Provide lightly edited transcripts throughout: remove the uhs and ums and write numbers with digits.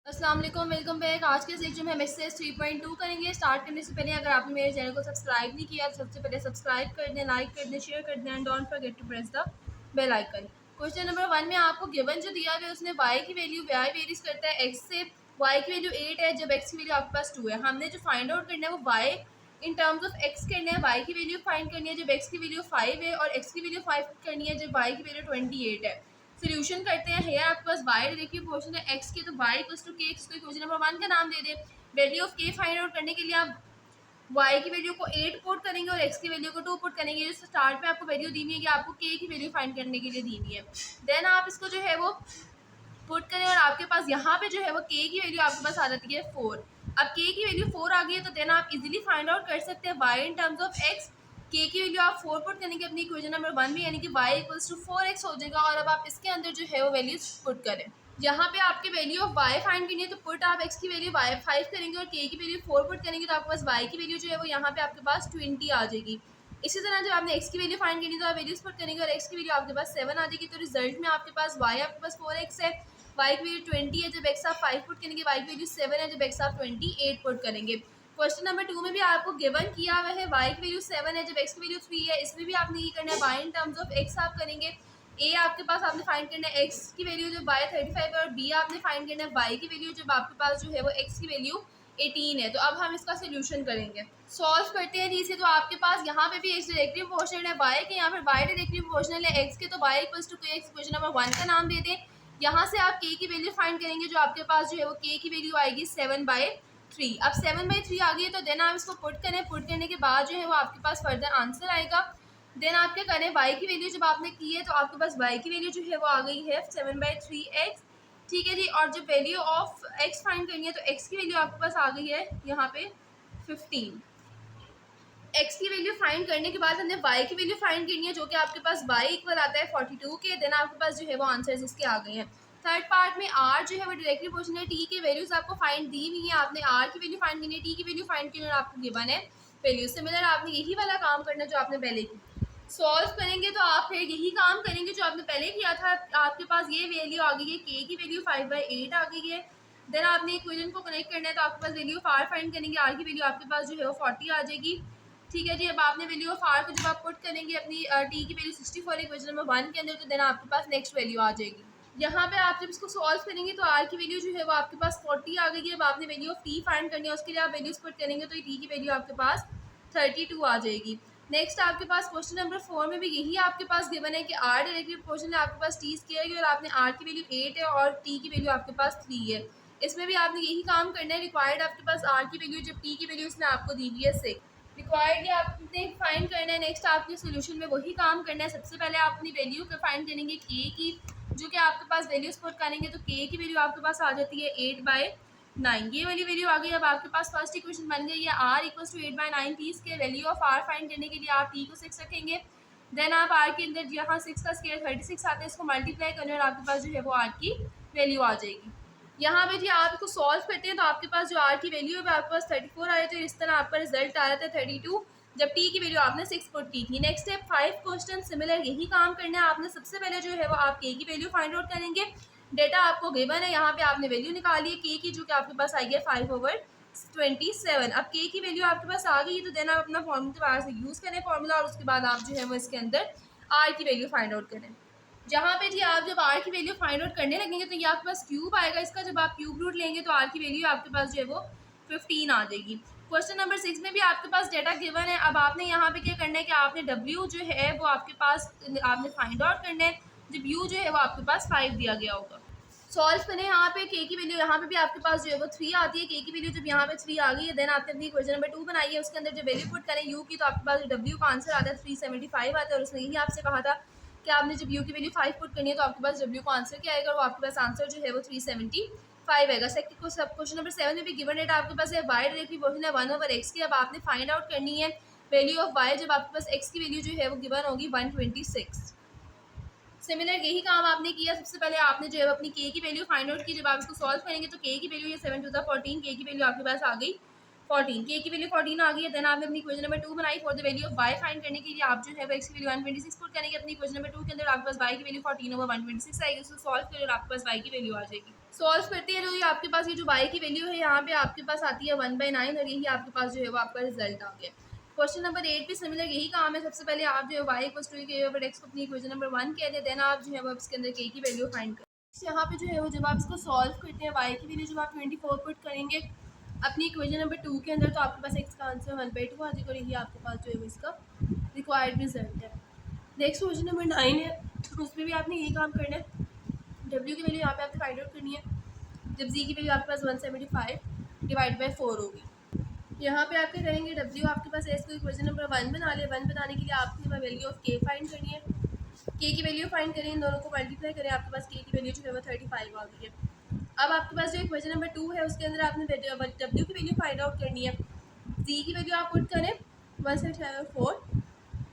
अस्सलाम वालेकुम, welcome back. आज के सेक्शन में हम एक्सरसाइज 3.2 करेंगे। स्टार्ट करने से पहले अगर आपने मेरे चैनल को सब्सक्राइब नहीं किया तो सबसे पहले सब्सक्राइब कर दें, लाइक कर दें, शेयर कर दें and don't forget to press the bell icon. Question number 1 में आपको गिवन जो दिया हुआ है उसमें y की वैल्यू y वेरीज करता है x से। y की वैल्यू 8 है जब x की वैल्यू आपके पास 2 है। हमने जो फाइंड आउट करना है वो y in terms of x करना है। y की वैल्यू फाइंड करनी है जब x की वैल्यू 5 है और x की वैल्यू 5 करनी है जब y की वैल्यू 28 है। सोल्यूशन करते हैं। हेयर आपके पास y डायरेक्टली प्रोपोर्शनल है x के, तो y इक्वल्स टू k, इसको इक्वेशन नंबर 1 का नाम दे दें। Value of k find out करने के लिए आप y की वैल्यू को 8 पुट करेंगे और x की वैल्यू को 2 पुट करेंगे। जो स्टार्ट पे आपको वैल्यू दी है कि आपको k की वैल्यू फाइंड करने के लिए दी है। देन आप इसको जो है वो पुट करें और आपके पास यहाँ पे जो है वो k की वैल्यू आपके पास आ जाती है 4। अब k की वैल्यू 4 आ गई है तो देन आप इजीली फाइंड आउट कर सकते हैं y in terms of x। k की वैल्यू आप 4 पुट करेंगे अपनी इक्वेशन नंबर 1 में, यानी कि y इक्वल्स टू 4x हो जाएगा। और अब आप इसके अंदर जो है वो वैल्यूज पुट करें। यहाँ पे आपकी वैल्यू ऑफ y फाइंड करनी है तो पुट आप x की वैल्यू y 5 करेंगे और k की वैल्यू 4 पुट करेंगे तो आपके पास y की वैल्यू जो है वो यहाँ पे आपके पास 20 आ जाएगी। इसी तरह जब आपने x की वैल्यू फाइंड करनी है तो आप वैल्यूज पुट करेंगे और x की वैल्यू आपके पास 7 आ जाएगी। तो रिजल्ट में आपके पास y आपके पास 4x है, y की वैल्यू 20 है जब x आप 5 पुट करेंगे, y की वैल्यू 7 है जब x आप 28 पुट करेंगे। क्वेश्चन नंबर 2 में भी आपको गिवन किया हुआ है y की वैल्यू 7 है जब x की वैल्यू 3 है। इसमें भी आपने ये करना है y in terms of x आप करेंगे। a आपके पास आपने फाइंड करना है x की वैल्यू जब y 35 है और b आपने फाइंड करना है y की वैल्यू जब आपके पास जो है वो x की वैल्यू 18 है। तो अब हम इसका सोल्यूशन करेंगे, सॉल्व करते हैं जी इसे। तो आपके पास यहाँ पे भी x डायरेक्टली प्रोपोर्शनल है y के, यहाँ पर y डायरेक्टली प्रोपोर्शनल है x के, तो y equals to k equation number 1 का नाम दे दें। यहाँ से आप k की वैल्यू फाइंड करेंगे जो आपके पास जो है वो k की वैल्यू आएगी 7/3। अब 7/3 आ गई है तो देन आप इसको पुट करें। पुट करने के बाद जो है वो आपके पास फर्दर आंसर आएगा। देन आप क्या करें, y की वैल्यू जब आपने की है तो आपके पास y की वैल्यू जो है वो आ गई है 7/3x। ठीक है जी। और जब वैल्यू ऑफ x फाइंड करनी है तो x की वैल्यू आपके पास आ गई है यहाँ पे 15। x की वैल्यू फाइंड करने के बाद हमने y की वैल्यू फाइंड करनी है जो कि आपके पास y इक्वल आता है 42 के। देन आपके पास जो है वो आंसर्स इसके आ गए हैं। थर्ड पार्ट में r जो है वो डायरेक्टली प्रोपोर्शनल है t के, वैल्यूज आपको फाइंड दी हुई है। आपने r की वैल्यू फाइंड करनी है, t की वैल्यू फाइंड करनी है और आपको गिवन है वैल्यू। सिमिलर आपने यही वाला काम करना जो आपने पहले की। सॉल्व करेंगे तो आप फिर यही काम करेंगे जो आपने पहले किया था। आपके पास ये वैल्यू आ गई है, k की वैल्यू 5/8 आ गई है। देन आपने इक्वेशन को कनेक्ट करना है तो आपके पास वैल्यू ऑफ r फाइंड करेंगे, r की वैल्यू आपके पास जो है वो 40 आ जाएगी। ठीक है जी। अब आपने वैल्यू ऑफ r को जब आप पुट करेंगे अपनी t की वैल्यू 64 इक्वेशन नंबर 1 के अंदर तो देन आपके पास नेक्स्ट वैल्यू आ जाएगी। यहाँ पे आप जब इसको सॉल्व करेंगे तो r की वैल्यू जो है वो आपके पास 40 आ गई है। अब आपने वैल्यू ऑफ t फाइंड करनी है, उसके लिए आप वैल्यूज पुट करेंगे तो t की वैल्यू आपके पास 32 आ जाएगी। नेक्स्ट आपके पास क्वेश्चन नंबर 4 में भी यही आपके पास गिवन है कि r डायरेक्टली प्रोपोर्शनल है आपके पास t स्क्वायर की और आपने r की वैल्यू 8 है और t की वैल्यू आपके पास 3 है। इसमें भी आपने यही काम करना है। रिक्वायर्ड आपके पास r की वैल्यू जब t की वैल्यू इसने आपको दी हुई है 6। रिक्वायर्ड ये आपने फाइंड करना है। नेक्स्ट आपके सोल्यूशन में वही काम करना है। सबसे पहले आप अपनी वैल्यू को फाइंड करेंगे k की, जो कि आपके पास वैल्यूज पुट करेंगे तो k की वैल्यू आपके पास आ जाती है 8/9। ये वाली वैल्यू आ गई। अब आपके पास फर्स्ट इक्वेशन बन गई है r इक्वल्स टू 8/9 t के। वैल्यू ऑफ r फाइंड करने के लिए आप t को 6 रखेंगे। देन आप r के अंदर यहाँ 6 का स्क्वायर 36 आता है, इसको मल्टीप्लाई करने और आपके पास जो है वो r की वैल्यू आ जाएगी। यहाँ पे जी आप इसको सॉल्व करते हैं तो आपके पास जो r की वैल्यू है वो आपके पास 34 आ रहा है। इस तरह आपका रिजल्ट आ रहा था 32 जब t की वैल्यू आपने 6 पुट की थी। नेक्स्ट स्टेप 5 क्वेश्चन सिमिलर यही काम करना है। आपने सबसे पहले जो है वो आप k की वैल्यू फाइंड आउट करेंगे। डेटा आपको गिवन है, यहाँ पे आपने वैल्यू निकाली है k की जो कि आपके पास आई है 5/27। अब k की वैल्यू आपके पास आ गई तो देन आप अपना फॉर्मूला दोबारा से यूज़ करें फॉर्मूला और उसके बाद आप जो है वो इसके अंदर r की वैल्यू फाइंड आउट करें। जहाँ पे जी आप जब r की वैल्यू फाइंड आउट करने लगेंगे तो ये आपके पास क्यूब आएगा। इसका जब आप क्यूब रूट लेंगे तो r की वैल्यू आपके पास जो है वो 15 आ जाएगी। क्वेश्चन नंबर 6 में भी आपके पास डेटा गिवन है। अब आपने यहाँ पे क्या करना है कि आपने w जो है वो आपके पास आपने फाइंड आउट करना है जब u जो है वो आपके पास 5 दिया गया होगा। सॉल्व करें। यहाँ पे k की वैल्यू यहाँ पे भी आपके पास जो है वो 3 आती है। k की वैल्यू जब यहाँ पे 3 आ गई है देन आपने अपनी क्वेश्चन नंबर 2 बनाई है, उसके अंदर जब वैल्यू पुट करें u की तो आपके पास w का आंसर आता है 375 आता है। और उसने यही आपसे कहा था कि आपने जब u की वैल्यू 5 पुट करनी है तो आपके पास w का आंसर क्या आएगा और आपके पास आंसर जो है वो 375 आएगा। सेकंड क्वेश्चन नंबर 7 में भी गिवन डेटा आपके पास है y डायरेक्टली प्रोपोर्शनल है 1/x की। अब आपने फाइंड आउट करनी है वैल्यू ऑफ y जब आपके पास x की वैल्यू जो है वो गिवन होगी 126। सिमिलर यही काम आपने किया। सबसे पहले आपने जो है अपनी k की वैल्यू फाइंड आउट की। जब आप इसको सॉल्व करेंगे तो k की वैल्यू ये 7 टू द 14, k की वैल्यू आपके पास आ गई 14, k की वैल्यू 14 आ गई है। देन आपने अपनी क्वेश्चन नंबर 2 बनाई। For the value of y find करने के लिए आप जो है वो x की वैल्यू 126 पुट करेंगे अपनी क्वेश्चन नंबर 2 के अंदर। आपके पास y की वैल्यू 14/126 आएगी। उसको सॉल्व करें और आपके पास y की वैल्यू आ जाएगी। सॉल्व करते हैं, जो ये आपके पास ये जो y की वैल्यू है यहाँ पे आपके पास आती है 1/9 और यही आपके पास जो है वो आपका रिजल्ट आ गया। क्वेश्चन नंबर 8 भी सिमिलर यही काम है। सबसे पहले आप जो है y इक्वल्स टू के ओवर x को अपनी इक्वेशन नंबर 1 कह दें, देन आप जो है वो इसके अंदर k की वैल्यू फाइंड करें। यहाँ पे जो है वो जब आप इसको सॉल्व करते हैं y की वैल्यू जब आप 24 पुट करेंगे अपनी इक्वेशन नंबर 2 के अंदर, तो आपके पास x का आंसर 1/2 आ जाएगा और यही आपके पास जो है वो इसका रिक्वायर्ड रिजल्ट है। नेक्स्ट क्वेश्चन नंबर 9 है, उसमें भी आपने यही काम करना है। w की वैल्यू यहाँ पे आपने फाइंड आउट करनी है। जब z की वैल्यू आपके पास 175 डिवाइड बाई 4 होगी, यहाँ पे आप क्या करेंगे, w आपके पास s को इक्वेशन नंबर 1 बना ले। 1 बनाने के लिए आपने वैल्यू ऑफ k फाइंड करनी है। k की वैल्यू फाइंड करें, इन दोनों को मल्टीप्लाई करें, आपके पास k की वैल्यू जो है वो 35 आ गई है। अब आपके पास जो इक्वेशन नंबर 2 है उसके अंदर आपने w की वैल्यू फाइंड आउट करनी है। z की वैल्यू आप पुट करें 174,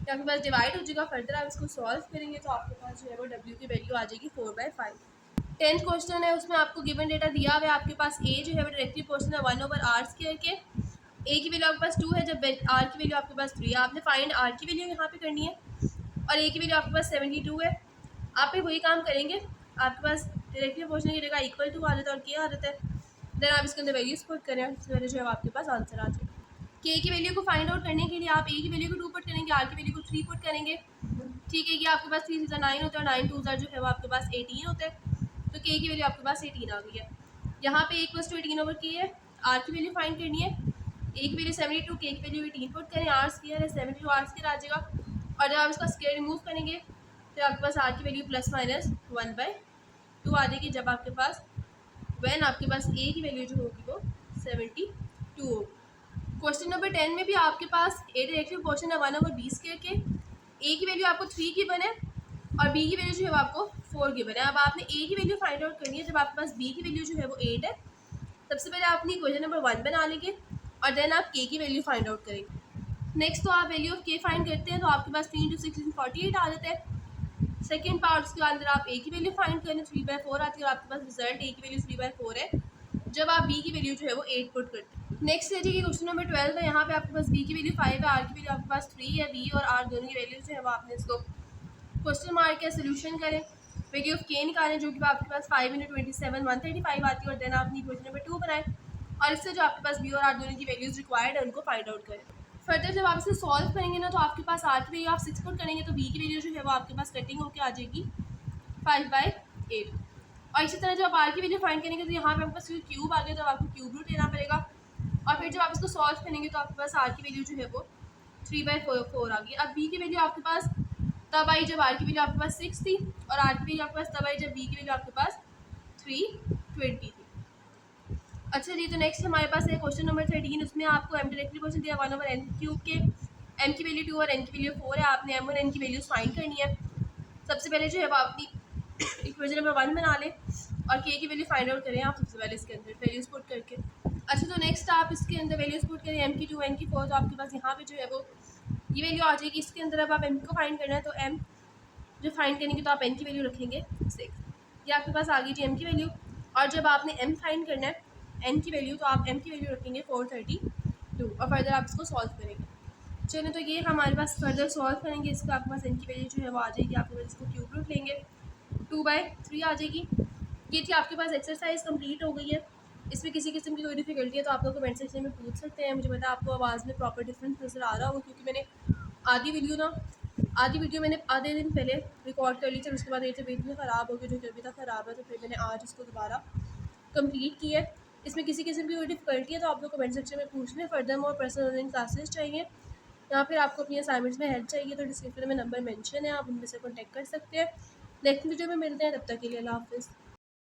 आपके पास डिवाइड हो जाएगा। फर्दर आप इसको सॉल्व करेंगे तो आपके पास जो है वो w की वैल्यू आ जाएगी 4/5। 10th क्वेश्चन है, उसमें आपको गिवन डेटा दिया हुआ है। आपके पास a जो है वो डायरेक्टली पोर्शन है 1/r² के। a की वैल्यू आपके पास 2 है, जब r की वैल्यू आपके पास 3 है। आपने फाइंड r की वैल्यू यहाँ पे करनी है और a की वैल्यू आपके पास 72 है। आप भी वही काम करेंगे, आपके पास डायरेक्टली पोर्शन की जगह इक्वल टू आ जाता है और k आ जाता है। देन आप इसके अंदर वैल्यूज पुट करें, इसकी वजह जो है आपके पास आंसर आ जाए। k की वैल्यू को फाइंड आउट करने के लिए आप a की वैल्यू को 2 पुट करेंगे, r की वैल्यू को 3 पुट करेंगे। ठीक है, ये आपके पास 3 से 9 होता है, 9 2 जो है वो आपके पास 18 होता है। तो k की वैल्यू आपके पास 18 आ गई है। यहाँ पे a + 18 ओवर k है। r की वैल्यू फाइंड करनी है। a की वैल्यू 72, k की वैल्यू 18 पुट करें, r स्क्वायर है 72 r स्क्वायर आ जाएगा। और जब आप इसका स्क्वायर रिमूव करेंगे तो आपके पास r की वैल्यू ±1/2 आ जाएगी। जब आपके पास वैन आपके पास a की वैल्यू जो होगी वो 72 होगी। क्वेश्चन नंबर 10 में भी आपके पास a डायरेक्टली पोर्शन है 1/b² के। a की वैल्यू आपको 3 गिवन है और b की वैल्यू जो है वो आपको 4 गिवन है। अब आपने a की वैल्यू फाइंड आउट करनी है। जब आपके पास b की वैल्यू जो है वो 8 है, सबसे पहले आप अपनी इक्वेशन नंबर 1 बना लेंगे और देन आप k की वैल्यू फाइंड आउट करेंगे। नेक्स्ट तो आप वैल्यू ऑफ k फाइंड करते हैं, तो आपके पास 3 × 6 = 48 आ जाता है। सेकेंड पार्ट के अंदर आप a की वैल्यू फाइंड करें, 3/4 आती है और आपके पास रिजल्ट a की वैल्यू 3/4 है। जब आप b की वैल्यू जो है वो 8 पुट करते हैं। नेक्स्ट है जी क्वेश्चन नंबर 12 है। यहाँ पे आपके पास b की वैल्यू 5 है, r की वैल्यू आपके पास 3 है। b और r दोनों की वैल्यू जो है वो आपने इसको क्वेश्चन मार्क के सोल्यूशन करें, वैल्यू ऑफ k निकालें जो कि आपके पास 5 × 27 135 आती है और देन आपने इक्वेशन नंबर 2 बनाए और इससे जो आपके पास b और r दोनों की वैल्यूज रिक्वायर्ड है उनको फाइंड आउट करें। फर्दर जब आप इसे सॉल्व करेंगे ना, तो आपके पास r की वैल्यू आप 6 पुट करेंगे तो b की वैल्यू जो है वो आपके पास कटिंग होकर आ जाएगी 5/8। और इसी तरह जब r की वैल्यू फाइंड करेंगे तो यहाँ पे आपके पास क्यूब आ गया, तो आपको क्यूब रूट लेना पड़ेगा। और फिर जब आप इसको सॉल्व करेंगे तो आपके पास r की वैल्यू जो है वो 3/4 आ गई। अब b की वैल्यू आपके पास तब आई जब r की वैल्यू आपके पास 6 थी और r की वैल्यू आपके पास तब आई जब b की वैल्यू आपके पास 320 थी। अच्छा जी, तो नेक्स्ट हमारे पास है क्वेश्चन नंबर 13। उसमें आपको m डायरेक्टली क्वेश्चन दिया 1/n³ के। m की वैल्यू 2 और n की वैल्यू 4 है। आपने m और n की वैल्यूज फाइंड करनी है। सबसे पहले जो है वो अपनी इक्वेशन नंबर 1 बना लें और k की वैल्यू फाइंड आउट करें आप सबसे पहले इसके अंदर वैल्यूज पुट करके। अच्छा, तो नेक्स्ट आप इसके अंदर वैल्यूज पुट करें m की 2 n की 4, तो आपके पास यहाँ पे जो है वो ये वैल्यू आ जाएगी। इसके अंदर अब आप m को फाइंड करना है, तो m जो फाइंड करेंगे तो आप n की वैल्यू रखेंगे 6, ये आपके पास आ गई जी m की वैल्यू। और जब आपने m फाइंड करना है n की वैल्यू, तो आप m की वैल्यू रखेंगे 432 और फर्दर आप इसको सॉल्व करेंगे। चलिए, तो ये हमारे पास फर्दर सॉल्व करेंगे इसको। आपके पास n की वैल्यू जो है वो आ जाएगी, आपके पास इसको क्यूब रूट लेंगे 2/3 आ जाएगी। ये थी आपके पास एक्सरसाइज कंप्लीट हो गई है। इसमें किसी किस्म की कोई डिफिकल्टी है तो आप लोग कमेंट सेक्शन में पूछ सकते हैं। मुझे पता है आपको आवाज़ में प्रॉपर डिफरेंस नज़र आ रहा होगा, क्योंकि मैंने आधी वीडियो मैंने आधे दिन पहले रिकॉर्ड कर ली थी, उसके बाद ये तबीयत में ख़राब हो गई, जो तबीयत ख़राब है, तो फिर मैंने आज इसको दोबारा कंप्लीट किया है। इसमें किसी किस्म की कोई डिफिकल्टी है तो आप लोग कमेंट सेक्शन में पूछ लें। Further more personal online classes चाहिए या फिर आपको अपनी असाइनमेंट्स में हेल्प चाहिए तो डिस्क्रिप्शन में नंबर मेंशन है, आप उनमें से कॉन्टैक्ट कर सकते हैं। नेक्स्ट वीडियो में मिलते हैं, तब तक के लिए अल्लाह हाफ़िज़।